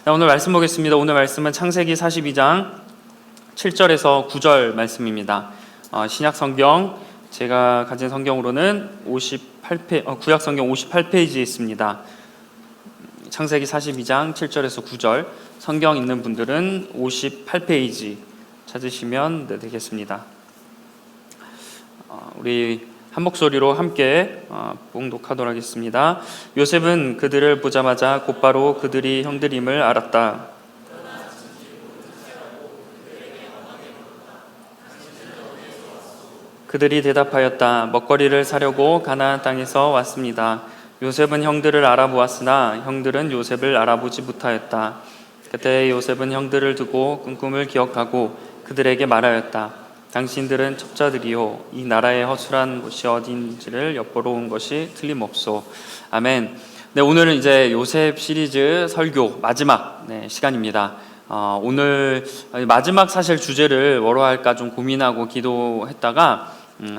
오늘 말씀 보겠습니다. 오늘 말씀은 창세기 42장 7절에서 9절 말씀입니다. 신약 성경 제가 가진 성경으로는 구약 성경 58페이지에 있습니다. 창세기 42장 7절에서 9절, 성경 있는 분들은 58페이지 찾으시면 되겠습니다. 우리 한 목소리로 함께 봉독하도록 하겠습니다. 요셉은 그들을 보자마자 곧바로 그들이 형들임을 알았다. 그들이 대답하였다. 먹거리를 사려고 가나안 땅에서 왔습니다. 요셉은 형들을 알아보았으나 형들은 요셉을 알아보지 못하였다. 그때 요셉은 형들을 두고 꾼 꿈을 기억하고 그들에게 말하였다. 당신들은 첩자들이요, 이 나라의 허술한 곳이 어딘지를 엿보러 온 것이 틀림없소. 아멘. 네, 오늘은 이제 요셉 시리즈 설교 마지막 시간입니다. 오늘 마지막 사실 주제를 뭐로 할까 좀 고민하고 기도했다가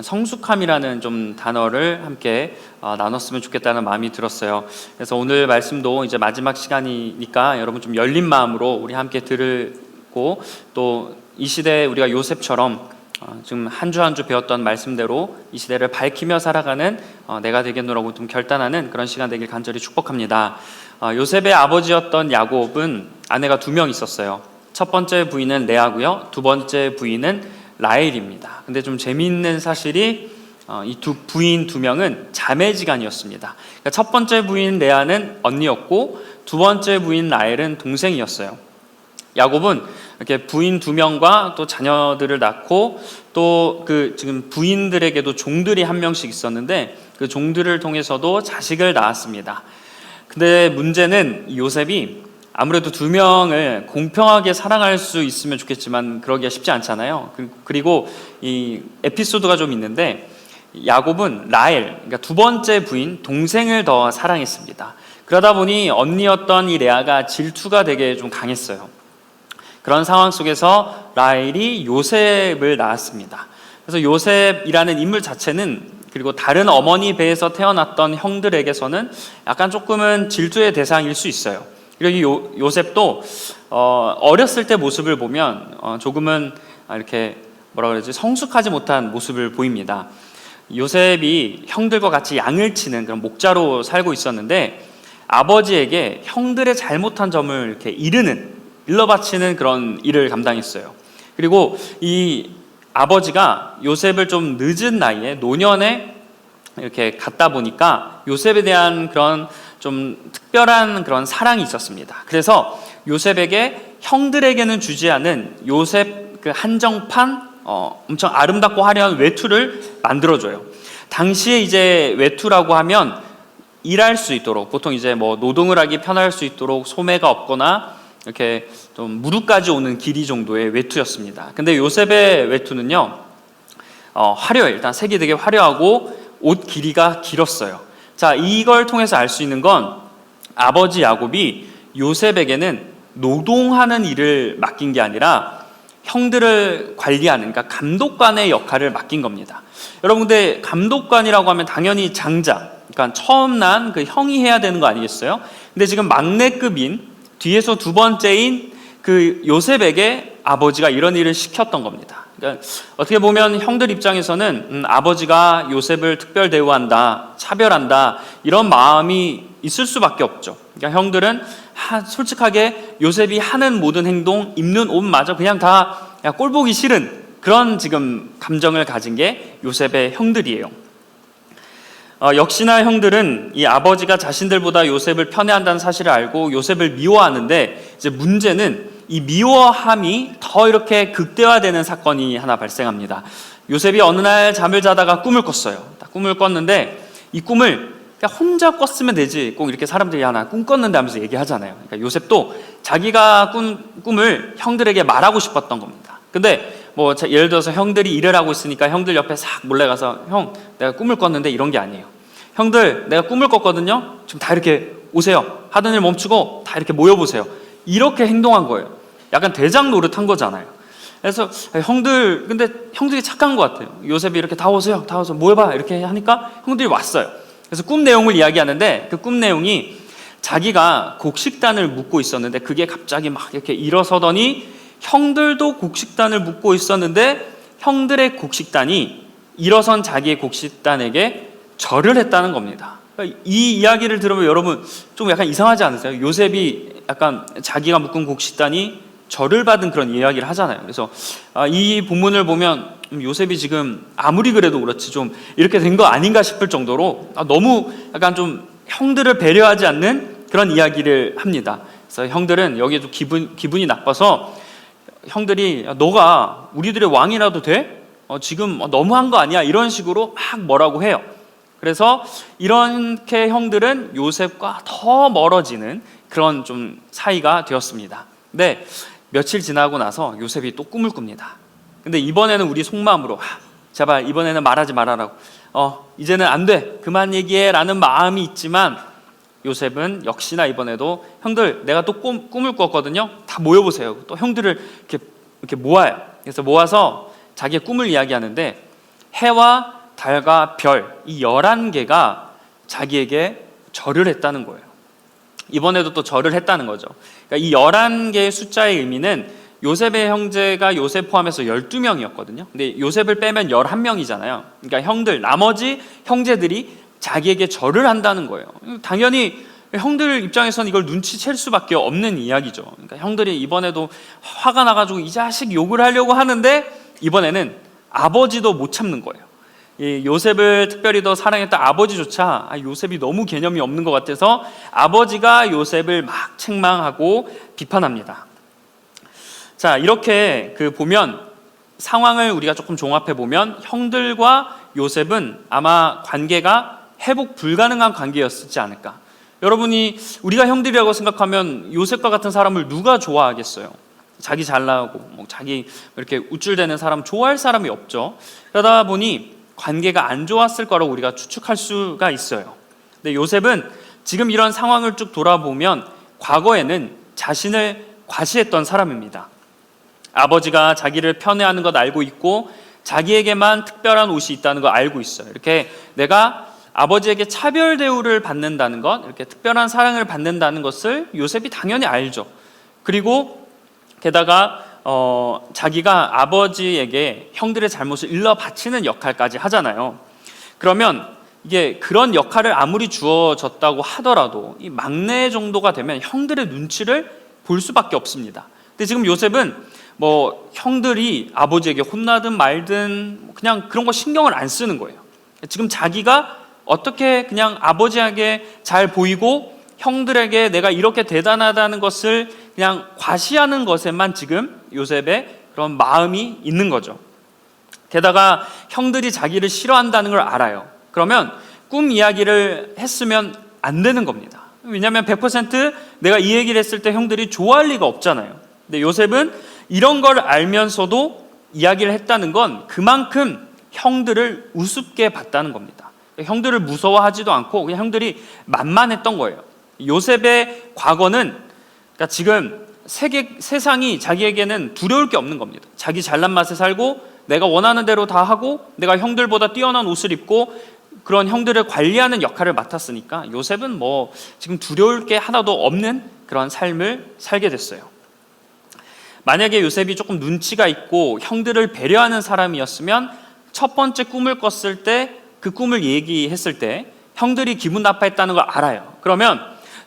성숙함이라는 좀 단어를 함께 나눴으면 좋겠다는 마음이 들었어요. 그래서 오늘 말씀도 이제 마지막 시간이니까 여러분 좀 열린 마음으로 우리 함께 들고, 또 이 시대에 우리가 요셉처럼 지금 한 주 한 주 배웠던 말씀대로 이 시대를 밝히며 살아가는 내가 되겠노라고 좀 결단하는 그런 시간 되길 간절히 축복합니다. 요셉의 아버지였던 야곱은 아내가 2명 있었어요. 첫 번째 부인은 레아고요, 두 번째 부인은 라헬입니다. 근데 좀 재미있는 사실이 이 부인 2명은 자매지간이었습니다. 그러니까 첫 번째 부인 레아는 언니였고 두 번째 부인 라헬은 동생이었어요. 야곱은 이렇게 부인 2명과 또 자녀들을 낳고, 또 지금 부인들에게도 종들이 1명씩 있었는데 그 종들을 통해서도 자식을 낳았습니다. 근데 문제는 요셉이 아무래도 2명을 공평하게 사랑할 수 있으면 좋겠지만 그러기가 쉽지 않잖아요. 그리고 이 에피소드가 좀 있는데, 야곱은 라헬, 그러니까 두 번째 부인 동생을 더 사랑했습니다. 그러다 보니 언니였던 이 레아가 질투가 되게 좀 강했어요. 그런 상황 속에서 라헬이 요셉을 낳았습니다. 그래서 요셉이라는 인물 자체는, 그리고 다른 어머니 배에서 태어났던 형들에게서는 약간 조금은 질투의 대상일 수 있어요. 그리고 요셉도 어렸을 때 모습을 보면 조금은 이렇게 성숙하지 못한 모습을 보입니다. 요셉이 형들과 같이 양을 치는 그런 목자로 살고 있었는데, 아버지에게 형들의 잘못한 점을 이렇게 일러바치는 그런 일을 감당했어요. 그리고 이 아버지가 요셉을 좀 늦은 나이에 노년에 이렇게 갖다 보니까 요셉에 대한 그런 좀 특별한 그런 사랑이 있었습니다. 그래서 요셉에게 형들에게는 주지 않은 요셉 그 한정판 엄청 아름답고 화려한 외투를 만들어줘요. 당시에 이제 외투라고 하면 일할 수 있도록, 보통 이제 뭐 노동을 하기 편할 수 있도록 소매가 없거나 이렇게 좀 무릎까지 오는 길이 정도의 외투였습니다. 근데 요셉의 외투는요, 화려해요. 일단 색이 되게 화려하고 옷 길이가 길었어요. 자, 이걸 통해서 알 수 있는 건 아버지 야곱이 요셉에게는 노동하는 일을 맡긴 게 아니라 형들을 관리하는, 그러니까 감독관의 역할을 맡긴 겁니다. 여러분, 근데 감독관이라고 하면 당연히 장자, 그러니까 처음 난 그 형이 해야 되는 거 아니겠어요? 근데 지금 막내급인 뒤에서 두 번째인 그 요셉에게 아버지가 이런 일을 시켰던 겁니다. 그러니까 어떻게 보면 형들 입장에서는 아버지가 요셉을 특별 대우한다, 차별한다, 이런 마음이 있을 수밖에 없죠. 그러니까 형들은 솔직하게 요셉이 하는 모든 행동, 입는 옷마저 그냥 다 꼴보기 싫은 그런 지금 감정을 가진 게 요셉의 형들이에요. 역시나 형들은 이 아버지가 자신들보다 요셉을 편애한다는 사실을 알고 요셉을 미워하는데, 이제 문제는 이 미워함이 더 이렇게 극대화되는 사건이 하나 발생합니다. 요셉이 어느 날 잠을 자다가 꿈을 꿨어요. 꿈을 꿨는데 이 꿈을 그냥 혼자 꿨으면 되지, 꼭 이렇게 사람들이 나 꿈 꿨는데 하면서 얘기하잖아요. 그러니까 요셉도 자기가 꾼 꿈을 형들에게 말하고 싶었던 겁니다. 근데 뭐 예를 들어서 형들이 일을 하고 있으니까 형들 옆에 싹 몰래 가서, 형, 내가 꿈을 꿨는데 이런 게 아니에요. 형들, 내가 꿈을 꿨거든요. 지금 다 이렇게 오세요. 하던 일 멈추고 다 이렇게 모여보세요. 이렇게 행동한 거예요. 약간 대장 노릇한 거잖아요. 그래서 형들, 근데 형들이 착한 것 같아요. 요셉이 이렇게 다 오세요. 다 와서 모여봐. 이렇게 하니까 형들이 왔어요. 그래서 꿈 내용을 이야기하는데 그 꿈 내용이 자기가 곡식단을 묶고 있었는데 그게 갑자기 막 이렇게 일어서더니 형들도 곡식단을 묶고 있었는데 형들의 곡식단이 일어선 자기의 곡식단에게 절을 했다는 겁니다. 이 이야기를 들으면 여러분 좀 약간 이상하지 않으세요? 요셉이 약간 자기가 묶은 곡식단이 절을 받은 그런 이야기를 하잖아요. 그래서 이 본문을 보면 요셉이 지금 아무리 그래도 그렇지 좀 이렇게 된 거 아닌가 싶을 정도로 너무 약간 좀 형들을 배려하지 않는 그런 이야기를 합니다. 그래서 형들은 여기에 좀 기분이 나빠서 형들이 너가 우리들의 왕이라도 돼? 지금 너무한 거 아니야? 이런 식으로 막 뭐라고 해요. 그래서 이렇게 형들은 요셉과 더 멀어지는 그런 좀 사이가 되었습니다. 근데 며칠 지나고 나서 요셉이 또 꿈을 꿉니다. 근데 이번에는 우리 속마음으로 제발 이번에는 말하지 말아라고 이제는 안 돼 그만 얘기해 라는 마음이 있지만 요셉은 역시나 이번에도 형들 내가 또 꿈을 꿨거든요. 다 모여보세요. 또 형들을 이렇게 모아요. 그래서 모아서 자기의 꿈을 이야기하는데 해와 달과 별 이 11개가 자기에게 절을 했다는 거예요. 이번에도 또 절을 했다는 거죠. 그러니까 이 11개의 숫자의 의미는 요셉의 형제가 요셉 포함해서 12명이었거든요. 근데 요셉을 빼면 11명이잖아요. 그러니까 형들, 나머지 형제들이 자기에게 절을 한다는 거예요. 당연히 형들 입장에서는 이걸 눈치챌 수밖에 없는 이야기죠. 그러니까 형들이 이번에도 화가 나가지고 이 자식 욕을 하려고 하는데 이번에는 아버지도 못 참는 거예요. 이 요셉을 특별히 더 사랑했던 아버지조차 요셉이 너무 개념이 없는 것 같아서 아버지가 요셉을 막 책망하고 비판합니다. 자, 이렇게 보면 상황을 우리가 조금 종합해 보면 형들과 요셉은 아마 관계가 회복 불가능한 관계였지 않을까. 여러분이 우리가 형들이라고 생각하면 요셉과 같은 사람을 누가 좋아하겠어요? 자기 잘나고 자기 이렇게 우쭐대는 사람 좋아할 사람이 없죠. 그러다 보니 관계가 안 좋았을 거라고 우리가 추측할 수가 있어요. 근데 요셉은 지금 이런 상황을 쭉 돌아보면 과거에는 자신을 과시했던 사람입니다. 아버지가 자기를 편애하는 것 알고 있고 자기에게만 특별한 옷이 있다는 걸 알고 있어요. 이렇게 내가 아버지에게 차별 대우를 받는다는 것, 이렇게 특별한 사랑을 받는다는 것을 요셉이 당연히 알죠. 그리고 게다가 자기가 아버지에게 형들의 잘못을 일러 바치는 역할까지 하잖아요. 그러면 이게 그런 역할을 아무리 주어졌다고 하더라도 이 막내 정도가 되면 형들의 눈치를 볼 수밖에 없습니다. 근데 지금 요셉은 형들이 아버지에게 혼나든 말든 그냥 그런 거 신경을 안 쓰는 거예요. 지금 자기가 어떻게 그냥 아버지에게 잘 보이고 형들에게 내가 이렇게 대단하다는 것을 그냥 과시하는 것에만 지금 요셉의 그런 마음이 있는 거죠. 게다가 형들이 자기를 싫어한다는 걸 알아요. 그러면 꿈 이야기를 했으면 안 되는 겁니다. 왜냐하면 100% 내가 이 얘기를 했을 때 형들이 좋아할 리가 없잖아요. 근데 요셉은 이런 걸 알면서도 이야기를 했다는 건 그만큼 형들을 우습게 봤다는 겁니다. 형들을 무서워하지도 않고 그냥 형들이 만만했던 거예요. 요셉의 과거는 그러니까 지금 세상이 자기에게는 두려울 게 없는 겁니다. 자기 잘난 맛에 살고 내가 원하는 대로 다 하고 내가 형들보다 뛰어난 옷을 입고 그런 형들을 관리하는 역할을 맡았으니까 요셉은 지금 두려울 게 하나도 없는 그런 삶을 살게 됐어요. 만약에 요셉이 조금 눈치가 있고 형들을 배려하는 사람이었으면 첫 번째 꿈을 꿨을 때 그 꿈을 얘기했을 때 형들이 기분 나빠했다는 걸 알아요. 그러면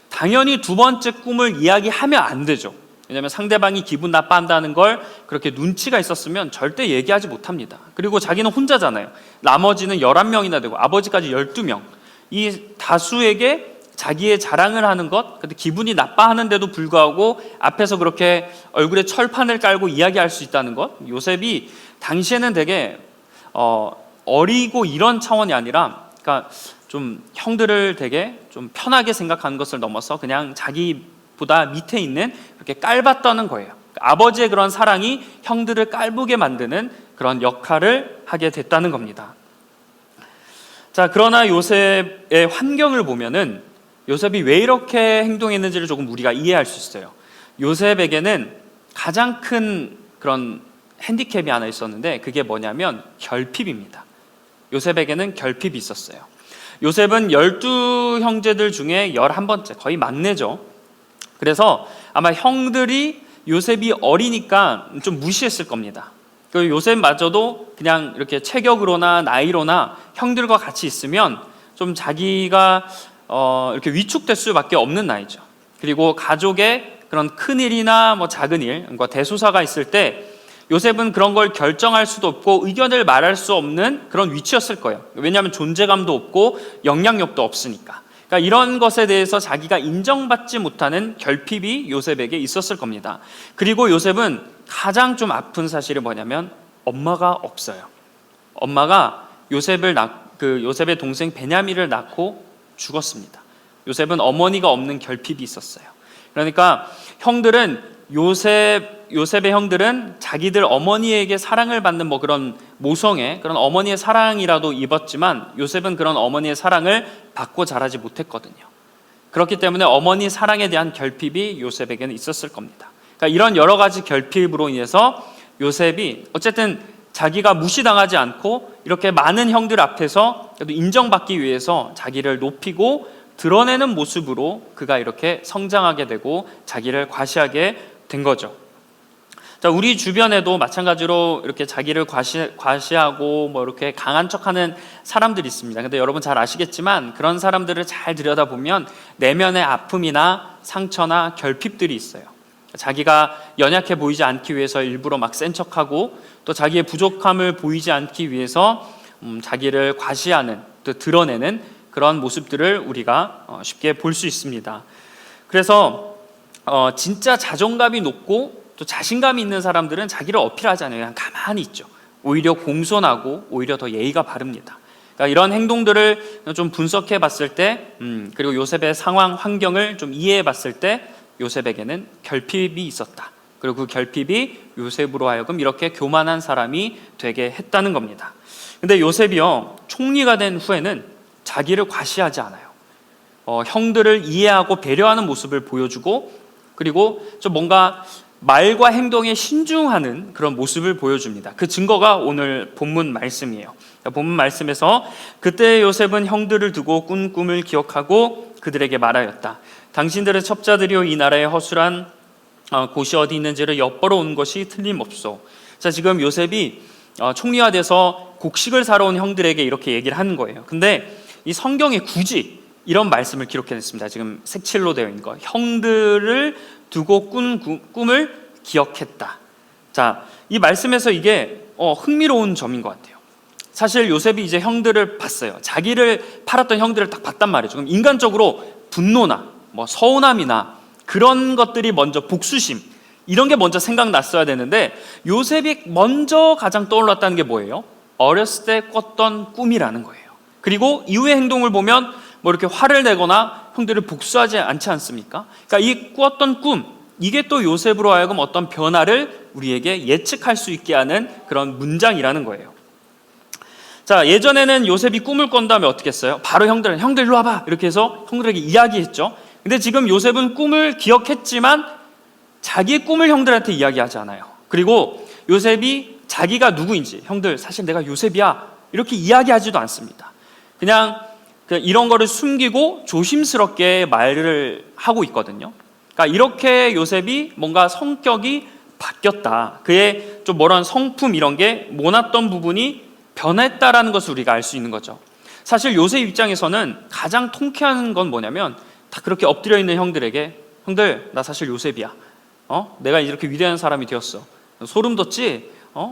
당연히 두 번째 꿈을 이야기하면 안 되죠. 왜냐하면 상대방이 기분 나빠한다는 걸 그렇게 눈치가 있었으면 절대 얘기하지 못합니다. 그리고 자기는 혼자잖아요. 나머지는 11명이나 되고 아버지까지 12명. 이 다수에게 자기의 자랑을 하는 것, 근데 기분이 나빠하는데도 불구하고 앞에서 그렇게 얼굴에 철판을 깔고 이야기할 수 있다는 것. 요셉이 당시에는 되게 어리고 이런 차원이 아니라 그러니까 좀 형들을 되게 좀 편하게 생각하는 것을 넘어서 그냥 자기보다 밑에 있는 그렇게 깔봤다는 거예요. 아버지의 그런 사랑이 형들을 깔보게 만드는 그런 역할을 하게 됐다는 겁니다. 자, 그러나 요셉의 환경을 보면은 요셉이 왜 이렇게 행동했는지를 조금 우리가 이해할 수 있어요. 요셉에게는 가장 큰 그런 핸디캡이 하나 있었는데 그게 뭐냐면 결핍입니다. 요셉에게는 결핍이 있었어요. 요셉은 12형제들 중에 11번째, 거의 막내죠. 그래서 아마 형들이 요셉이 어리니까 좀 무시했을 겁니다. 그 요셉마저도 그냥 이렇게 체격으로나 나이로나 형들과 같이 있으면 좀 자기가 이렇게 위축될 수밖에 없는 나이죠. 그리고 가족의 그런 큰 일이나 뭐 작은 일, 그러니까 대소사가 있을 때 요셉은 그런 걸 결정할 수도 없고 의견을 말할 수 없는 그런 위치였을 거예요. 왜냐하면 존재감도 없고 영향력도 없으니까. 그러니까 이런 것에 대해서 자기가 인정받지 못하는 결핍이 요셉에게 있었을 겁니다. 그리고 요셉은 가장 좀 아픈 사실이 뭐냐면 엄마가 없어요. 엄마가 요셉의 동생 베냐민을 낳고 죽었습니다. 요셉은 어머니가 없는 결핍이 있었어요. 그러니까 요셉의 형들은 자기들 어머니에게 사랑을 받는 뭐 그런 모성의 그런 어머니의 사랑이라도 입었지만 요셉은 그런 어머니의 사랑을 받고 자라지 못했거든요. 그렇기 때문에 어머니 사랑에 대한 결핍이 요셉에게는 있었을 겁니다. 그러니까 이런 여러 가지 결핍으로 인해서 요셉이 어쨌든 자기가 무시당하지 않고 이렇게 많은 형들 앞에서 그래도 인정받기 위해서 자기를 높이고 드러내는 모습으로 그가 이렇게 성장하게 되고 자기를 과시하게 된 거죠. 자, 우리 주변에도 마찬가지로 이렇게 자기를 과시하고 뭐 이렇게 강한 척하는 사람들이 있습니다. 근데 여러분 잘 아시겠지만 그런 사람들을 잘 들여다보면 내면의 아픔이나 상처나 결핍들이 있어요. 자기가 연약해 보이지 않기 위해서 일부러 막 센 척하고 또 자기의 부족함을 보이지 않기 위해서 자기를 과시하는 또 드러내는 그런 모습들을 우리가 쉽게 볼 수 있습니다. 그래서 진짜 자존감이 높고 또 자신감이 있는 사람들은 자기를 어필하지 않아요. 그냥 가만히 있죠. 오히려 공손하고 오히려 더 예의가 바릅니다. 그러니까 이런 행동들을 좀 분석해 봤을 때 그리고 요셉의 상황, 환경을 좀 이해해 봤을 때 요셉에게는 결핍이 있었다. 그리고 그 결핍이 요셉으로 하여금 이렇게 교만한 사람이 되게 했다는 겁니다. 근데 요셉이요, 총리가 된 후에는 자기를 과시하지 않아요. 형들을 이해하고 배려하는 모습을 보여주고 그리고 좀 뭔가 말과 행동에 신중하는 그런 모습을 보여줍니다. 그 증거가 오늘 본문 말씀이에요. 본문 말씀에서 그때 요셉은 형들을 두고 꾼 꿈을 기억하고 그들에게 말하였다. 당신들의 첩자들이여 이 나라의 허술한 곳이 어디 있는지를 엿보러 온 것이 틀림없소. 자, 지금 요셉이 총리가 돼서 곡식을 사러 온 형들에게 이렇게 얘기를 하는 거예요. 근데 이 성경에 굳이 이런 말씀을 기록해냈습니다. 지금 색칠로 되어 있는 거. 형들을 두고 꾼 꿈을 기억했다. 자, 이 말씀에서 이게 흥미로운 점인 것 같아요. 사실 요셉이 이제 형들을 봤어요. 자기를 팔았던 형들을 딱 봤단 말이죠. 그럼 인간적으로 분노나 뭐 서운함이나 그런 것들이 먼저 복수심 이런 게 먼저 생각났어야 되는데 요셉이 먼저 가장 떠올랐다는 게 뭐예요? 어렸을 때 꿨던 꿈이라는 거예요. 그리고 이후의 행동을 보면 뭐 이렇게 화를 내거나 형들을 복수하지 않지 않습니까? 그러니까 이 꾸었던 꿈, 이게 또 요셉으로 하여금 어떤 변화를 우리에게 예측할 수 있게 하는 그런 문장이라는 거예요. 자, 예전에는 요셉이 꿈을 꾼 다음에 어떻게 했어요? 바로 형들 일로 와봐 이렇게 해서 형들에게 이야기했죠. 근데 지금 요셉은 꿈을 기억했지만 자기의 꿈을 형들한테 이야기하지 않아요. 그리고 요셉이 자기가 누구인지 형들 사실 내가 요셉이야 이렇게 이야기하지도 않습니다. 그냥 이런 거를 숨기고 조심스럽게 말을 하고 있거든요. 그러니까 이렇게 요셉이 뭔가 성격이 바뀌었다. 그의 좀 뭐런 성품 이런 게 모났던 부분이 변했다라는 것을 우리가 알 수 있는 거죠. 사실 요셉 입장에서는 가장 통쾌한 건 뭐냐면 다 그렇게 엎드려 있는 형들에게 형들 나 사실 요셉이야. 내가 이렇게 위대한 사람이 되었어. 소름 돋지?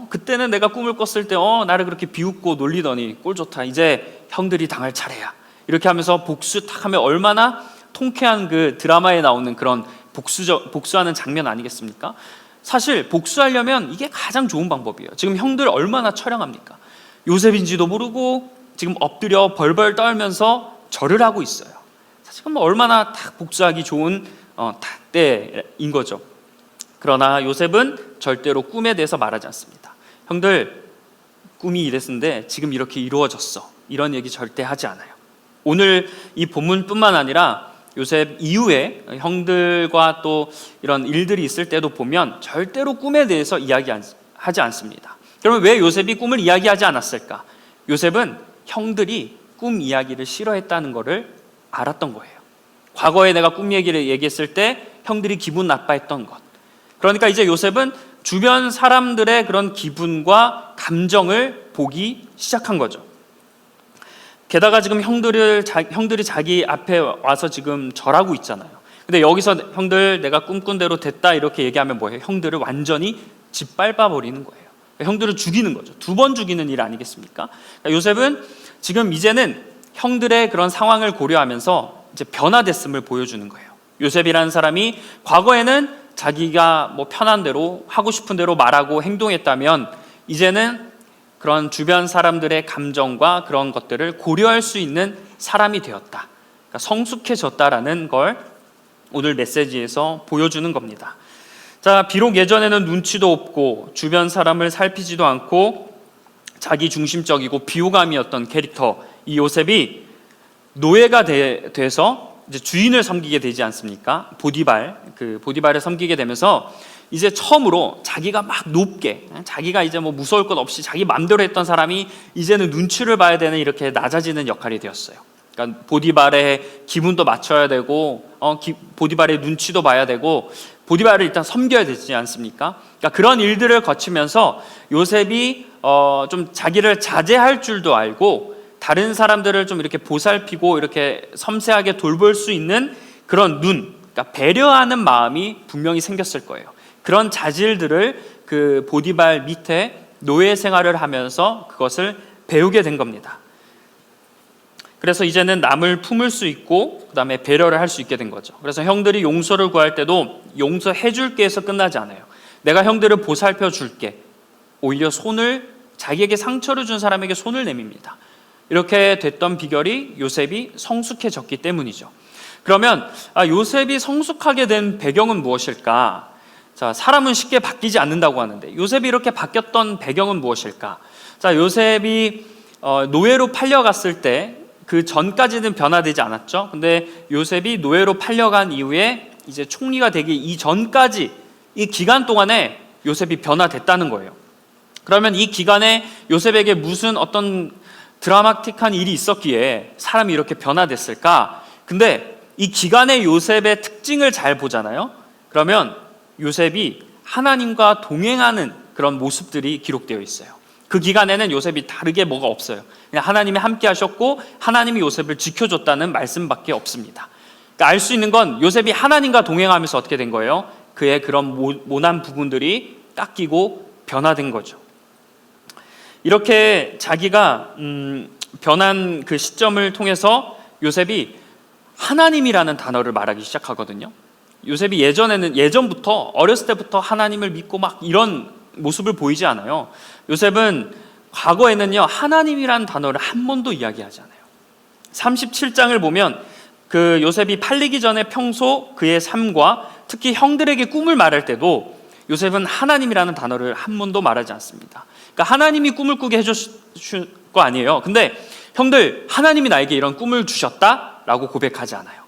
그때는 내가 꿈을 꿨을 때 나를 그렇게 비웃고 놀리더니 꼴 좋다. 이제 형들이 당할 차례야. 이렇게 하면서 복수 탁 하면 얼마나 통쾌한 그 드라마에 나오는 그런 복수하는 장면 아니겠습니까? 사실 복수하려면 이게 가장 좋은 방법이에요. 지금 형들 얼마나 처량합니까? 요셉인지도 모르고 지금 엎드려 벌벌 떨면서 절을 하고 있어요. 지금 얼마나 딱 복수하기 좋은 때인 거죠. 그러나 요셉은 절대로 꿈에 대해서 말하지 않습니다. 형들 꿈이 이랬는데 지금 이렇게 이루어졌어. 이런 얘기 절대 하지 않아요. 오늘 이 본문뿐만 아니라 요셉 이후에 형들과 또 이런 일들이 있을 때도 보면 절대로 꿈에 대해서 이야기하지 않습니다. 그러면 왜 요셉이 꿈을 이야기하지 않았을까? 요셉은 형들이 꿈 이야기를 싫어했다는 것을 알았던 거예요. 과거에 내가 꿈 얘기를 얘기했을 때 형들이 기분 나빠했던 것. 그러니까 이제 요셉은 주변 사람들의 그런 기분과 감정을 보기 시작한 거죠. 게다가 지금 형들이 자기 앞에 와서 지금 절하고 있잖아요. 근데 여기서 형들 내가 꿈꾼 대로 됐다 이렇게 얘기하면 뭐예요? 형들을 완전히 짓밟아 버리는 거예요. 형들을 죽이는 거죠. 2번 죽이는 일 아니겠습니까? 그러니까 요셉은 지금 이제는 형들의 그런 상황을 고려하면서 이제 변화됐음을 보여주는 거예요. 요셉이라는 사람이 과거에는 자기가 뭐 편한 대로 하고 싶은 대로 말하고 행동했다면 이제는 그런 주변 사람들의 감정과 그런 것들을 고려할 수 있는 사람이 되었다. 그러니까 성숙해졌다라는 걸 오늘 메시지에서 보여주는 겁니다. 자, 비록 예전에는 눈치도 없고 주변 사람을 살피지도 않고 자기 중심적이고 비호감이었던 캐릭터 이 요셉이 노예가 돼서 이제 주인을 섬기게 되지 않습니까? 보디발을 섬기게 되면서 이제 처음으로 자기가 막 높게, 자기가 이제 뭐 무서울 것 없이 자기 마음대로 했던 사람이 이제는 눈치를 봐야 되는 이렇게 낮아지는 역할이 되었어요. 그러니까 보디발의 기분도 맞춰야 되고, 보디발의 눈치도 봐야 되고, 보디발을 일단 섬겨야 되지 않습니까? 그러니까 그런 일들을 거치면서 요셉이 좀 자기를 자제할 줄도 알고 다른 사람들을 좀 이렇게 보살피고 이렇게 섬세하게 돌볼 수 있는 그런 그러니까 배려하는 마음이 분명히 생겼을 거예요. 그런 자질들을 그 보디발 밑에 노예 생활을 하면서 그것을 배우게 된 겁니다. 그래서 이제는 남을 품을 수 있고 그 다음에 배려를 할 수 있게 된 거죠. 그래서 형들이 용서를 구할 때도 용서해 줄게 해서 끝나지 않아요. 내가 형들을 보살펴 줄게. 오히려 자기에게 상처를 준 사람에게 손을 내밉니다. 이렇게 됐던 비결이 요셉이 성숙해졌기 때문이죠. 그러면 요셉이 성숙하게 된 배경은 무엇일까? 자, 사람은 쉽게 바뀌지 않는다고 하는데 요셉이 이렇게 바뀌었던 배경은 무엇일까? 자, 요셉이 노예로 팔려갔을 때 그 전까지는 변화되지 않았죠. 근데 요셉이 노예로 팔려간 이후에 이제 총리가 되기 이전까지 이 기간 동안에 요셉이 변화됐다는 거예요. 그러면 이 기간에 요셉에게 무슨 어떤 드라마틱한 일이 있었기에 사람이 이렇게 변화됐을까? 근데 이 기간의 요셉의 특징을 잘 보잖아요. 그러면 요셉이 하나님과 동행하는 그런 모습들이 기록되어 있어요. 그 기간에는 요셉이 다르게 뭐가 없어요. 그냥 하나님이 함께 하셨고 하나님이 요셉을 지켜줬다는 말씀밖에 없습니다. 그러니까 알 수 있는 건 요셉이 하나님과 동행하면서 어떻게 된 거예요? 그의 그런 모난 부분들이 깎이고 변화된 거죠. 이렇게 자기가 변한 그 시점을 통해서 요셉이 하나님이라는 단어를 말하기 시작하거든요. 요셉이 예전부터 어렸을 때부터 하나님을 믿고 막 이런 모습을 보이지 않아요. 요셉은 과거에는요 하나님이라는 단어를 한 번도 이야기하지 않아요. 37장을 보면 그 요셉이 팔리기 전에 평소 그의 삶과 특히 형들에게 꿈을 말할 때도 요셉은 하나님이라는 단어를 한 번도 말하지 않습니다. 그러니까 하나님이 꿈을 꾸게 해주실 거 아니에요. 근데 형들 하나님이 나에게 이런 꿈을 주셨다라고 고백하지 않아요.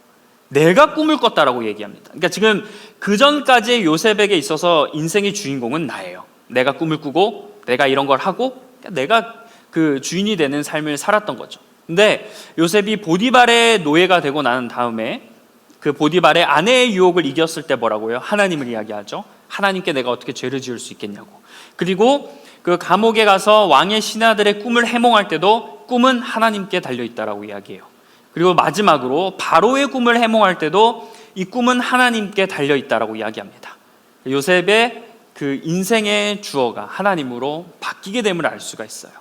내가 꿈을 꿨다라고 얘기합니다. 그러니까 지금 그 전까지의 요셉에게 있어서 인생의 주인공은 나예요. 내가 꿈을 꾸고 내가 이런 걸 하고 내가 그 주인이 되는 삶을 살았던 거죠. 근데 요셉이 보디발의 노예가 되고 난 다음에 그 보디발의 아내의 유혹을 이겼을 때 뭐라고요? 하나님을 이야기하죠. 하나님께 내가 어떻게 죄를 지을 수 있겠냐고. 그리고 그 감옥에 가서 왕의 신하들의 꿈을 해몽할 때도 꿈은 하나님께 달려있다라고 이야기해요. 그리고 마지막으로 바로의 꿈을 해몽할 때도 이 꿈은 하나님께 달려있다라고 이야기합니다. 요셉의 그 인생의 주어가 하나님으로 바뀌게 됨을 알 수가 있어요.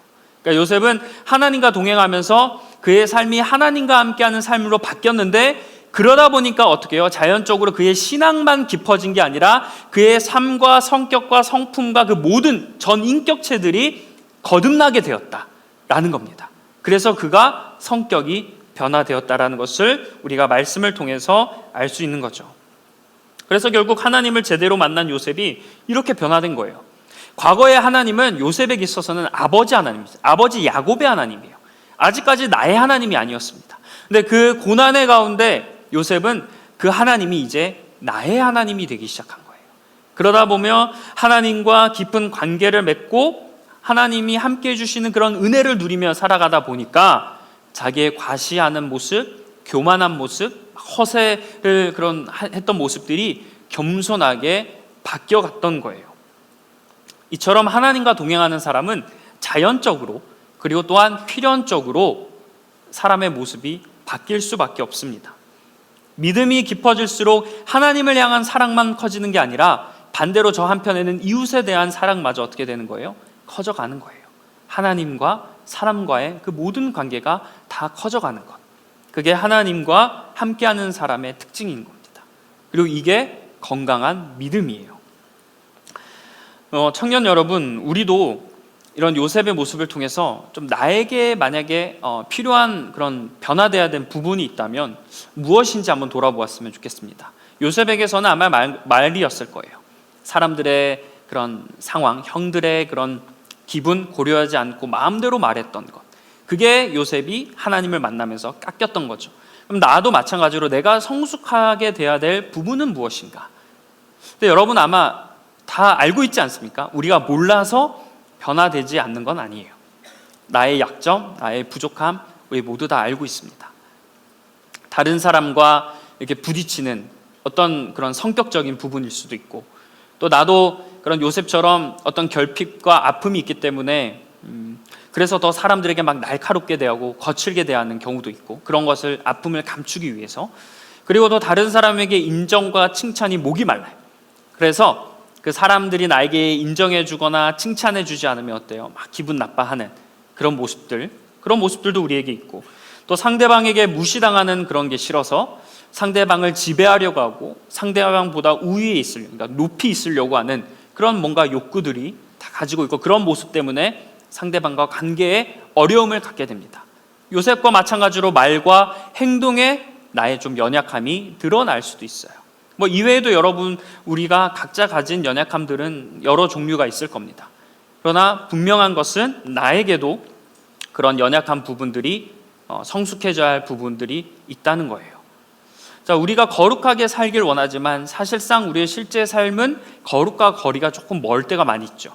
그러니까 요셉은 하나님과 동행하면서 그의 삶이 하나님과 함께하는 삶으로 바뀌었는데 그러다 보니까 어떻게 해요? 자연적으로 그의 신앙만 깊어진 게 아니라 그의 삶과 성격과 성품과 그 모든 전 인격체들이 거듭나게 되었다라는 겁니다. 그래서 그가 성격이 변화되었다라는 것을 우리가 말씀을 통해서 알 수 있는 거죠. 그래서 결국 하나님을 제대로 만난 요셉이 이렇게 변화된 거예요. 과거의 하나님은 요셉에게 있어서는 아버지 하나님입니다. 아버지 야곱의 하나님이에요. 아직까지 나의 하나님이 아니었습니다. 근데 그 고난의 가운데 요셉은 그 하나님이 이제 나의 하나님이 되기 시작한 거예요. 그러다 보면 하나님과 깊은 관계를 맺고 하나님이 함께 해주시는 그런 은혜를 누리며 살아가다 보니까 자기의 과시하는 모습, 교만한 모습, 허세를 했던 모습들이 겸손하게 바뀌어갔던 거예요. 이처럼 하나님과 동행하는 사람은 자연적으로 그리고 또한 필연적으로 사람의 모습이 바뀔 수밖에 없습니다. 믿음이 깊어질수록 하나님을 향한 사랑만 커지는 게 아니라 반대로 저 한편에는 이웃에 대한 사랑마저 어떻게 되는 거예요? 커져가는 거예요. 하나님과 사람과의 그 모든 관계가 다 커져가는 것. 그게 하나님과 함께하는 사람의 특징인 겁니다. 그리고 이게 건강한 믿음이에요. 청년 여러분, 우리도 이런 요셉의 모습을 통해서 좀 나에게 만약에 필요한 그런 변화돼야 된 부분이 있다면 무엇인지 한번 돌아보았으면 좋겠습니다. 요셉에게서는 아마 말이었을 거예요. 사람들의 그런 상황, 형들의 그런 기분 고려하지 않고 마음대로 말했던 것. 그게 요셉이 하나님을 만나면서 깎였던 거죠. 그럼 나도 마찬가지로 내가 성숙하게 돼야 될 부분은 무엇인가? 근데 여러분 아마 다 알고 있지 않습니까? 우리가 몰라서 변화되지 않는 건 아니에요. 나의 약점, 나의 부족함, 우리 모두 다 알고 있습니다. 다른 사람과 이렇게 부딪히는 어떤 그런 성격적인 부분일 수도 있고, 또 나도 그런 요셉처럼 어떤 결핍과 아픔이 있기 때문에 그래서 더 사람들에게 막 날카롭게 대하고 거칠게 대하는 경우도 있고, 그런 것을 아픔을 감추기 위해서. 그리고 또 다른 사람에게 인정과 칭찬이 목이 말라요. 그래서 그 사람들이 나에게 인정해 주거나 칭찬해 주지 않으면 어때요? 막 기분 나빠하는 그런 모습들도 우리에게 있고, 또 상대방에게 무시당하는 그런 게 싫어서 상대방을 지배하려고 하고 상대방보다 우위에 있으려고, 그러니까 높이 있으려고 하는 그런 뭔가 욕구들이 다 가지고 있고, 그런 모습 때문에 상대방과 관계에 어려움을 갖게 됩니다. 요셉과 마찬가지로 말과 행동에 나의 좀 연약함이 드러날 수도 있어요. 이외에도 여러분, 우리가 각자 가진 연약함들은 여러 종류가 있을 겁니다. 그러나 분명한 것은 나에게도 그런 연약한 부분들이 성숙해져야 할 부분들이 있다는 거예요. 자, 우리가 거룩하게 살길 원하지만 사실상 우리의 실제 삶은 거룩과 거리가 조금 멀 때가 많이 있죠.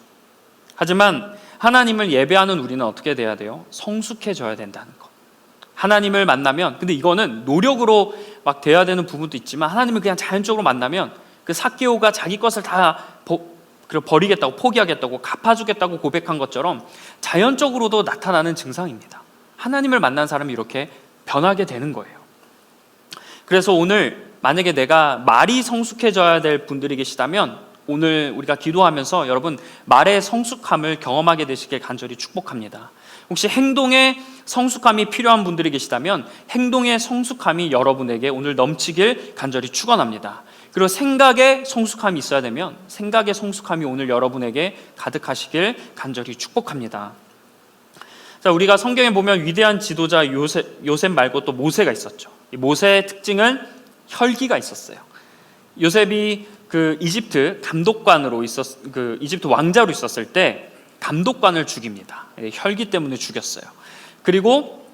하지만 하나님을 예배하는 우리는 어떻게 돼야 돼요? 성숙해져야 된다는 것. 하나님을 만나면, 근데 이거는 노력으로 막 돼야 되는 부분도 있지만, 하나님을 그냥 자연적으로 만나면 그 삭개오가 자기 것을 다 버리겠다고, 포기하겠다고, 갚아주겠다고 고백한 것처럼 자연적으로도 나타나는 증상입니다. 하나님을 만난 사람이 이렇게 변하게 되는 거예요. 그래서 오늘 만약에 내가 말이 성숙해져야 될 분들이 계시다면, 오늘 우리가 기도하면서 여러분 말의 성숙함을 경험하게 되시길 간절히 축복합니다. 혹시 행동에 성숙함이 필요한 분들이 계시다면 행동의 성숙함이 여러분에게 오늘 넘치길 간절히 축원합니다. 그리고 생각에 성숙함이 있어야 되면 생각의 성숙함이 오늘 여러분에게 가득하시길 간절히 축복합니다. 자, 우리가 성경에 보면 위대한 지도자 요셉 말고 또 모세가 있었죠. 이 모세의 특징은 혈기가 있었어요. 요셉이 그 이집트 감독관으로 이집트 왕자로 있었을 때 감독관을 죽입니다. 혈기 때문에 죽였어요. 그리고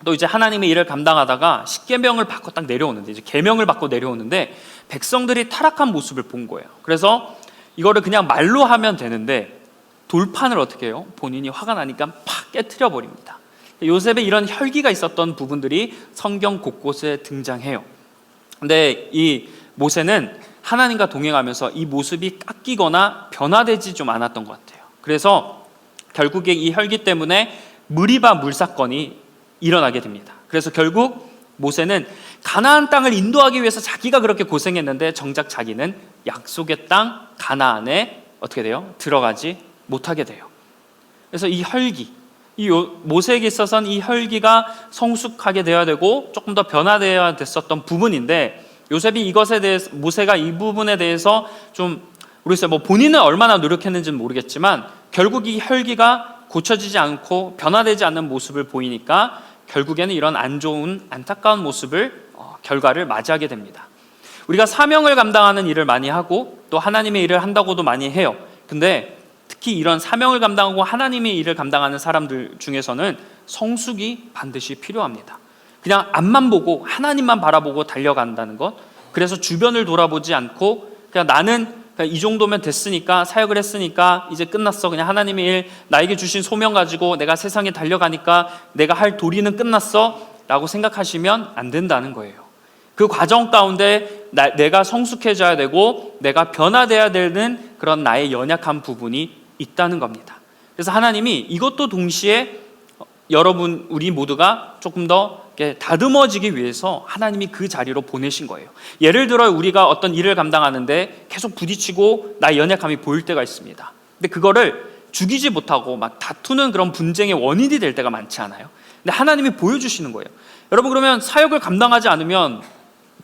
또 이제 하나님의 일을 감당하다가 십계명을 받고 딱 내려오는데, 이제 계명을 받고 내려오는데 백성들이 타락한 모습을 본 거예요. 그래서 이거를 그냥 말로 하면 되는데 돌판을 어떻게 해요? 본인이 화가 나니까 팍 깨트려 버립니다. 요셉의 이런 혈기가 있었던 부분들이 성경 곳곳에 등장해요. 근데 이 모세는 하나님과 동행하면서 이 모습이 깎이거나 변화되지 좀 않았던 것 같아요. 그래서 결국에 이 혈기 때문에 무리바 물사건이 일어나게 됩니다. 그래서 결국 모세는 가나안 땅을 인도하기 위해서 자기가 그렇게 고생했는데 정작 자기는 약속의 땅 가나안에 어떻게 돼요? 들어가지 못하게 돼요. 그래서 이 혈기, 모세에게 있어서는 이 혈기가 성숙하게 되어야 되고 조금 더 변화되어야 됐었던 부분인데, 요셉이 이것에 대해서, 모세가 이 부분에 대해서 좀 모르겠어요. 본인은 얼마나 노력했는지는 모르겠지만 결국 이 혈기가 고쳐지지 않고 변화되지 않는 모습을 보이니까 결국에는 이런 안 좋은 안타까운 모습을 결과를 맞이하게 됩니다. 우리가 사명을 감당하는 일을 많이 하고 또 하나님의 일을 한다고도 많이 해요. 근데 특히 이런 사명을 감당하고 하나님의 일을 감당하는 사람들 중에서는 성숙이 반드시 필요합니다. 그냥 앞만 보고 하나님만 바라보고 달려간다는 것, 그래서 주변을 돌아보지 않고 그냥 나는 그러니까 이 정도면 됐으니까, 사역을 했으니까 이제 끝났어, 그냥 하나님의 일, 나에게 주신 소명 가지고 내가 세상에 달려가니까 내가 할 도리는 끝났어 라고 생각하시면 안 된다는 거예요. 그 과정 가운데 내가 성숙해져야 되고 내가 변화돼야 되는 그런 나의 연약한 부분이 있다는 겁니다. 그래서 하나님이 이것도 동시에 여러분, 우리 모두가 조금 더 다듬어지기 위해서 하나님이 그 자리로 보내신 거예요. 예를 들어 우리가 어떤 일을 감당하는데 계속 부딪히고 나의 연약함이 보일 때가 있습니다. 근데 그거를 죽이지 못하고 막 다투는 그런 분쟁의 원인이 될 때가 많지 않아요? 근데 하나님이 보여주시는 거예요. 여러분, 그러면 사역을 감당하지 않으면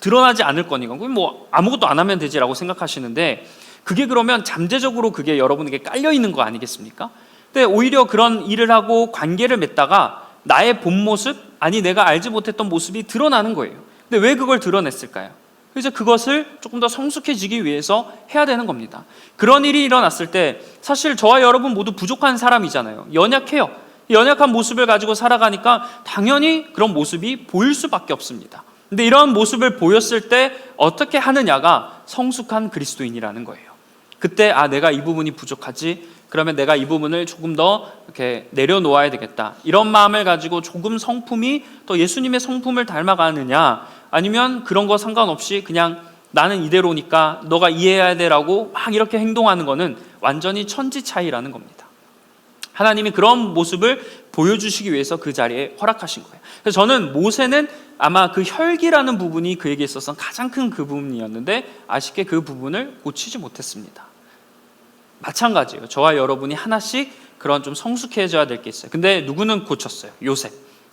드러나지 않을 거니까 뭐 아무것도 안 하면 되지라고 생각하시는데, 그게 그러면 잠재적으로 그게 여러분에게 깔려 있는 거 아니겠습니까? 근데 오히려 그런 일을 하고 관계를 맺다가 나의 본 모습, 아니 내가 알지 못했던 모습이 드러나는 거예요. 근데 왜 그걸 드러냈을까요? 그래서 그것을 조금 더 성숙해지기 위해서 해야 되는 겁니다. 그런 일이 일어났을 때 사실 저와 여러분 모두 부족한 사람이잖아요. 연약해요. 연약한 모습을 가지고 살아가니까 당연히 그런 모습이 보일 수밖에 없습니다. 근데 이런 모습을 보였을 때 어떻게 하느냐가 성숙한 그리스도인이라는 거예요. 그때 내가 이 부분이 부족하지, 그러면 내가 이 부분을 조금 더 이렇게 내려놓아야 되겠다, 이런 마음을 가지고 조금 성품이 더 예수님의 성품을 닮아가느냐, 아니면 그런 거 상관없이 그냥 나는 이대로니까 너가 이해해야 돼라고 막 이렇게 행동하는 거는 완전히 천지 차이라는 겁니다. 하나님이 그런 모습을 보여주시기 위해서 그 자리에 허락하신 거예요. 그래서 저는 모세는 아마 그 혈기라는 부분이 그에게 있어서 가장 큰 그 부분이었는데 아쉽게 그 부분을 고치지 못했습니다. 마찬가지예요. 저와 여러분이 하나씩 그런 좀 성숙해져야 될 게 있어요. 근데 누구는 고쳤어요?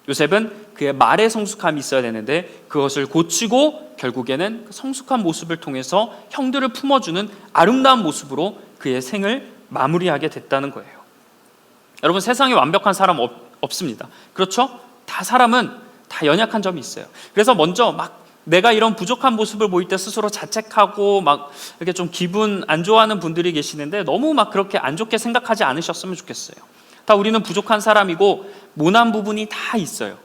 요셉은 그의 말에 성숙함이 있어야 되는데 그것을 고치고 결국에는 성숙한 모습을 통해서 형들을 품어주는 아름다운 모습으로 그의 생을 마무리하게 됐다는 거예요. 여러분, 세상에 완벽한 사람 없습니다. 그렇죠? 다 사람은 다 연약한 점이 있어요. 그래서 먼저 막 내가 이런 부족한 모습을 보일 때 스스로 자책하고 막 이렇게 좀 기분 안 좋아하는 분들이 계시는데 너무 막 그렇게 안 좋게 생각하지 않으셨으면 좋겠어요. 다 우리는 부족한 사람이고 모난 부분이 다 있어요.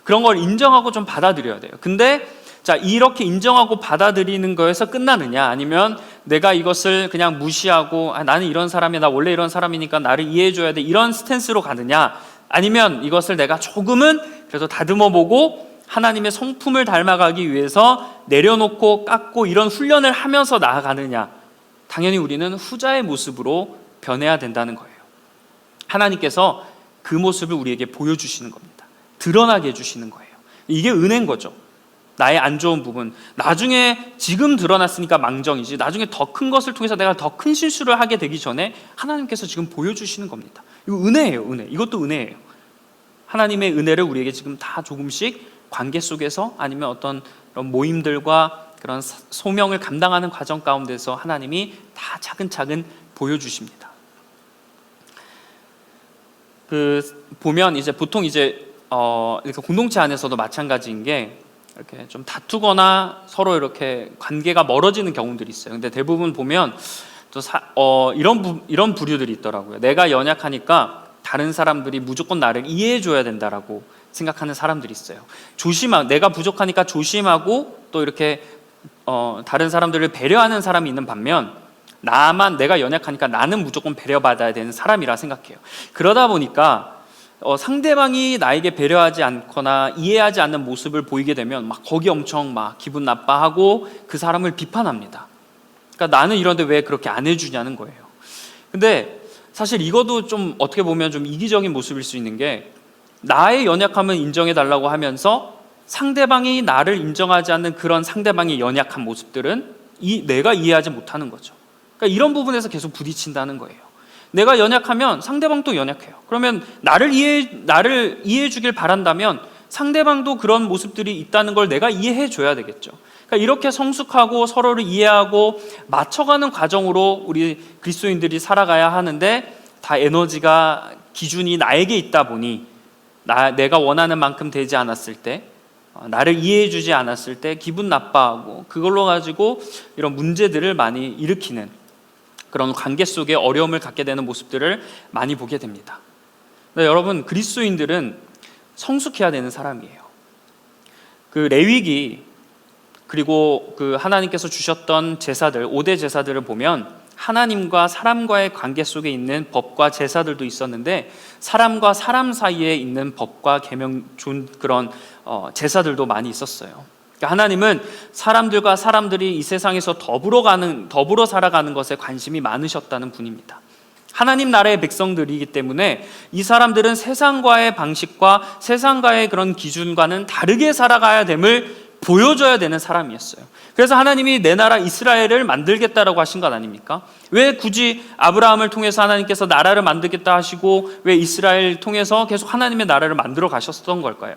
그런 걸 인정하고 좀 받아들여야 돼요. 근데 자, 이렇게 인정하고 받아들이는 거에서 끝나느냐, 아니면 내가 이것을 그냥 무시하고 나는 이런 사람이야, 나 원래 이런 사람이니까 나를 이해해줘야 돼, 이런 스탠스로 가느냐, 아니면 이것을 내가 조금은 그래도 다듬어보고 하나님의 성품을 닮아가기 위해서 내려놓고 깎고 이런 훈련을 하면서 나아가느냐. 당연히 우리는 후자의 모습으로 변해야 된다는 거예요. 하나님께서 그 모습을 우리에게 보여주시는 겁니다. 드러나게 해주시는 거예요. 이게 은혜인 거죠. 나의 안 좋은 부분, 나중에 지금 드러났으니까 망정이지, 나중에 더 큰 것을 통해서 내가 더 큰 실수를 하게 되기 전에 하나님께서 지금 보여주시는 겁니다. 이거 은혜예요. 은혜. 이것도 은혜예요. 하나님의 은혜를 우리에게 지금 다 조금씩 관계 속에서, 아니면 어떤 그런 모임들과 그런 소명을 감당하는 과정 가운데서 하나님이 다 차근차근 보여주십니다. 보면 이제 보통 이제 이렇게 공동체 안에서도 마찬가지인 게, 이렇게 좀 다투거나 서로 이렇게 관계가 멀어지는 경우들이 있어요. 근데 대부분 보면 또 이런 부류들이 있더라고요. 내가 연약하니까 다른 사람들이 무조건 나를 이해해줘야 된다라고 생각하는 사람들이 있어요. 내가 부족하니까 조심하고 또 이렇게 다른 사람들을 배려하는 사람이 있는 반면, 내가 연약하니까 나는 무조건 배려받아야 되는 사람이라 생각해요. 그러다 보니까 상대방이 나에게 배려하지 않거나 이해하지 않는 모습을 보이게 되면 막 거기 엄청 막 기분 나빠하고 그 사람을 비판합니다. 그러니까 나는 이런데 왜 그렇게 안 해주냐는 거예요. 근데 사실 이것도 좀 어떻게 보면 좀 이기적인 모습일 수 있는 게, 나의 연약함은 인정해달라고 하면서 상대방이 나를 인정하지 않는 그런 상대방의 연약한 모습들은 내가 이해하지 못하는 거죠. 그러니까 이런 부분에서 계속 부딪힌다는 거예요. 내가 연약하면 상대방도 연약해요. 그러면 나를 이해해 주길 바란다면 상대방도 그런 모습들이 있다는 걸 내가 이해해 줘야 되겠죠. 그러니까 이렇게 성숙하고 서로를 이해하고 맞춰가는 과정으로 우리 그리스도인들이 살아가야 하는데, 다 에너지가 기준이 나에게 있다 보니 내가 원하는 만큼 되지 않았을 때, 나를 이해해 주지 않았을 때 기분 나빠하고 그걸로 가지고 이런 문제들을 많이 일으키는 그런 관계 속에 어려움을 갖게 되는 모습들을 많이 보게 됩니다. 근데 여러분, 그리스도인들은 성숙해야 되는 사람이에요. 그 레위기 그리고 그 하나님께서 주셨던 제사들, 5대 제사들을 보면 하나님과 사람과의 관계 속에 있는 법과 제사들도 있었는데 사람과 사람 사이에 있는 법과 계명 준 그런 제사들도 많이 있었어요. 그러니까 하나님은 사람들과 사람들이 이 세상에서 더불어 살아가는 것에 관심이 많으셨다는 분입니다. 하나님 나라의 백성들이기 때문에 이 사람들은 세상과의 방식과 세상과의 그런 기준과는 다르게 살아가야 됨을 보여줘야 되는 사람이었어요. 그래서 하나님이 내 나라 이스라엘을 만들겠다라고 하신 것 아닙니까? 왜 굳이 아브라함을 통해서 하나님께서 나라를 만들겠다 하시고 왜 이스라엘 통해서 계속 하나님의 나라를 만들어 가셨던 걸까요?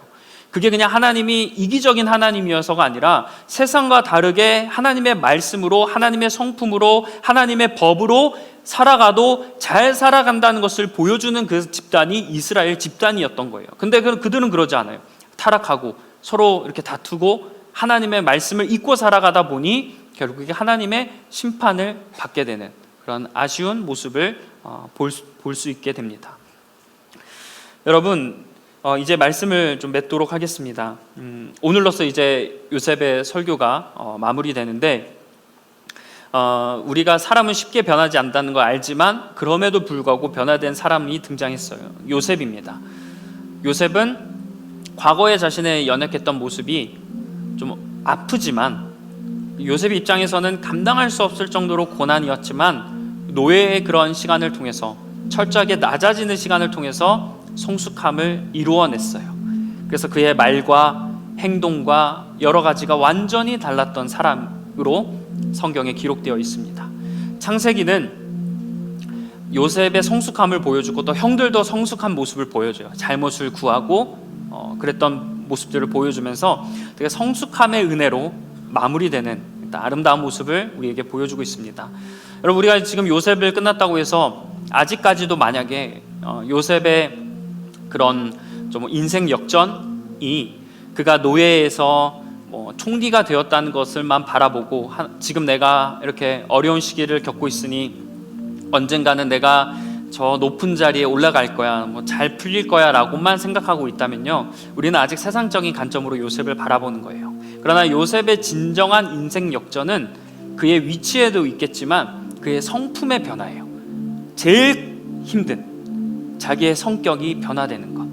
그게 그냥 하나님이 이기적인 하나님이어서가 아니라 세상과 다르게 하나님의 말씀으로, 하나님의 성품으로, 하나님의 법으로 살아가도 잘 살아간다는 것을 보여주는 그 집단이 이스라엘 집단이었던 거예요. 근데 그들은 그러지 않아요. 타락하고 서로 이렇게 다투고 하나님의 말씀을 잊고 살아가다 보니 결국에 하나님의 심판을 받게 되는 그런 아쉬운 모습을 볼 수 있게 됩니다. 여러분, 이제 말씀을 좀 맺도록 하겠습니다. 오늘로써 이제 요셉의 설교가 마무리되는데 우리가 사람은 쉽게 변하지 않는다는 걸 알지만 그럼에도 불구하고 변화된 사람이 등장했어요. 요셉입니다. 요셉은 과거에 자신의 연약했던 모습이 좀 아프지만 요셉의 입장에서는 감당할 수 없을 정도로 고난이었지만 노예의 그런 시간을 통해서 철저하게 낮아지는 시간을 통해서 성숙함을 이루어냈어요. 그래서 그의 말과 행동과 여러 가지가 완전히 달랐던 사람으로 성경에 기록되어 있습니다. 창세기는 요셉의 성숙함을 보여주고 또 형들도 성숙한 모습을 보여줘요. 잘못을 구하고 그랬던 모습들을 보여주면서 되게 성숙함의 은혜로 마무리되는 아름다운 모습을 우리에게 보여주고 있습니다. 여러분, 우리가 지금 요셉을 끝났다고 해서 아직까지도 만약에 요셉의 그런 좀 인생 역전이 그가 노예에서 총리가 되었다는 것을만 바라보고 지금 내가 이렇게 어려운 시기를 겪고 있으니 언젠가는 내가 저 높은 자리에 올라갈 거야, 잘 풀릴 거야 라고만 생각하고 있다면요, 우리는 아직 세상적인 관점으로 요셉을 바라보는 거예요. 그러나 요셉의 진정한 인생 역전은 그의 위치에도 있겠지만 그의 성품의 변화예요. 제일 힘든 자기의 성격이 변화되는 것,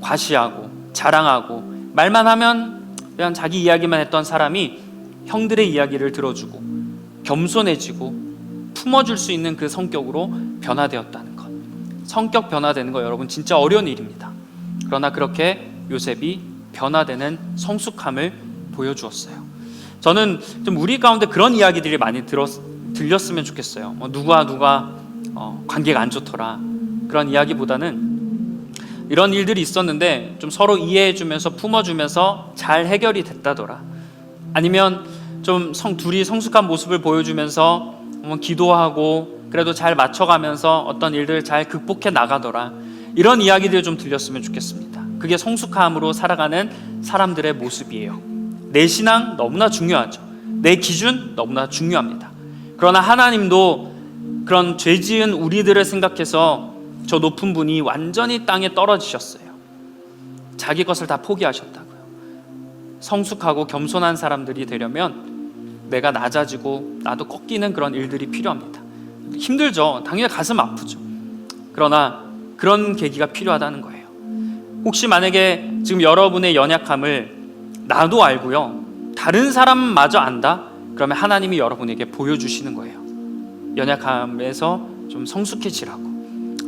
과시하고 자랑하고 말만 하면 그냥 자기 이야기만 했던 사람이 형들의 이야기를 들어주고 겸손해지고 품어줄 수 있는 그 성격으로 변화되었다는 것. 성격 변화되는 거 여러분 진짜 어려운 일입니다. 그러나 그렇게 요셉이 변화되는 성숙함을 보여주었어요. 저는 좀 우리 가운데 그런 이야기들이 많이 들렸으면 좋겠어요. 누가 관계가 안 좋더라, 그런 이야기보다는 이런 일들이 있었는데 좀 서로 이해해주면서 품어주면서 잘 해결이 됐다더라, 아니면 좀 둘이 성숙한 모습을 보여주면서 기도하고 그래도 잘 맞춰가면서 어떤 일들을 잘 극복해 나가더라, 이런 이야기들 좀 들렸으면 좋겠습니다. 그게 성숙함으로 살아가는 사람들의 모습이에요. 내 신앙 너무나 중요하죠. 내 기준 너무나 중요합니다. 그러나 하나님도 그런 죄 지은 우리들을 생각해서 저 높은 분이 완전히 땅에 떨어지셨어요. 자기 것을 다 포기하셨다고요. 성숙하고 겸손한 사람들이 되려면 내가 낮아지고 나도 꺾이는 그런 일들이 필요합니다. 힘들죠. 당연히 가슴 아프죠. 그러나 그런 계기가 필요하다는 거예요. 혹시 만약에 지금 여러분의 연약함을 나도 알고요, 다른 사람마저 안다? 그러면 하나님이 여러분에게 보여주시는 거예요. 연약함에서 좀 성숙해지라고.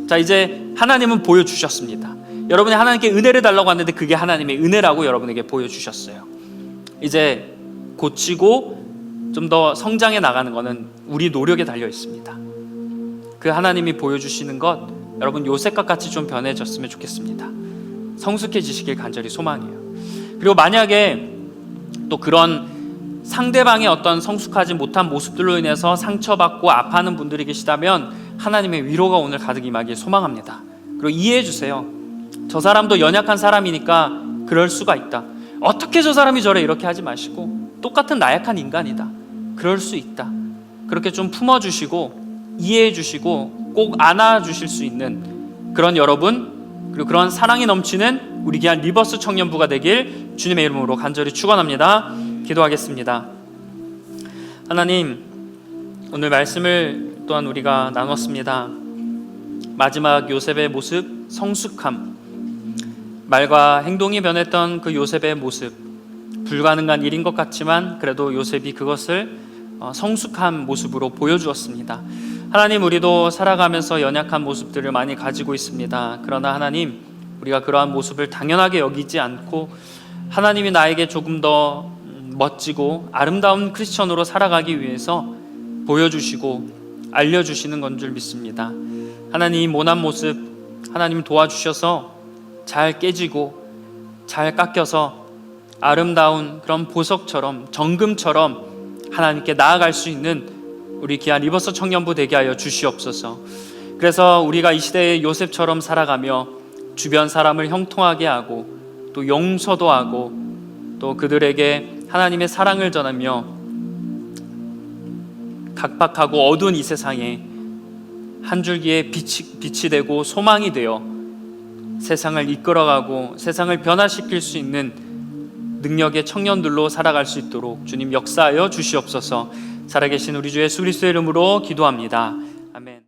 자, 이제 하나님은 보여주셨습니다. 여러분이 하나님께 은혜를 달라고 하는데 그게 하나님의 은혜라고 여러분에게 보여주셨어요. 이제 고치고 좀 더 성장해 나가는 것은 우리 노력에 달려 있습니다. 그 하나님이 보여주시는 것, 여러분 요셉과 같이 좀 변해졌으면 좋겠습니다. 성숙해지시길 간절히 소망해요. 그리고 만약에 또 그런 상대방의 어떤 성숙하지 못한 모습들로 인해서 상처받고 아파하는 분들이 계시다면 하나님의 위로가 오늘 가득 임하길 소망합니다. 그리고 이해해 주세요. 저 사람도 연약한 사람이니까 그럴 수가 있다. 어떻게 저 사람이 저래, 이렇게 하지 마시고 똑같은 나약한 인간이다, 그럴 수 있다, 그렇게 좀 품어주시고 이해해주시고 꼭 안아주실 수 있는 그런 여러분, 그리고 그런 사랑이 넘치는 우리 귀한 리버스 청년부가 되길 주님의 이름으로 간절히 축원합니다. 기도하겠습니다. 하나님, 오늘 말씀을 또한 우리가 나눴습니다. 마지막 요셉의 모습, 성숙함, 말과 행동이 변했던 그 요셉의 모습, 불가능한 일인 것 같지만 그래도 요셉이 그것을 성숙한 모습으로 보여주었습니다. 하나님, 우리도 살아가면서 연약한 모습들을 많이 가지고 있습니다. 그러나 하나님, 우리가 그러한 모습을 당연하게 여기지 않고 하나님이 나에게 조금 더 멋지고 아름다운 크리스천으로 살아가기 위해서 보여주시고 알려주시는 건 줄 믿습니다. 하나님, 이 모난 모습 하나님 도와주셔서 잘 깨지고 잘 깎여서 아름다운 그런 보석처럼, 정금처럼 하나님께 나아갈 수 있는 우리 귀한 리버서 청년부 되게 하여 주시옵소서. 그래서 우리가 이 시대의 요셉처럼 살아가며 주변 사람을 형통하게 하고 또 용서도 하고 또 그들에게 하나님의 사랑을 전하며 각박하고 어두운 이 세상에 한 줄기의 빛이 되고 소망이 되어 세상을 이끌어가고 세상을 변화시킬 수 있는 능력의 청년들로 살아갈 수 있도록 주님 역사하여 주시옵소서. 살아계신 우리 주 예수 그리스도의 이름으로 기도합니다. 아멘.